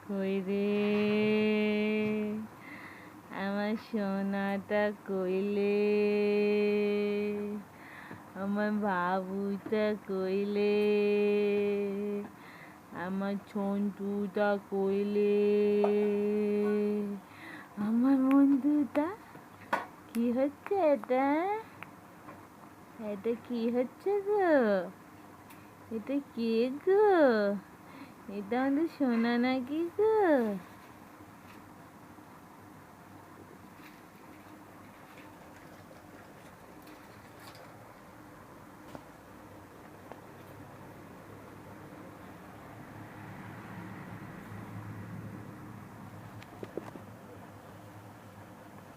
কই রে আমার সোনাটা কইলে, আমার বাবুটা কইলে, আমার ছন্টুটা কইলে, আমার বন্ধুটা। কি হচ্ছে এটা? এটা কি হচ্ছে গো? এটা কে গো? এটা আমাদের সোনা নাকি গো?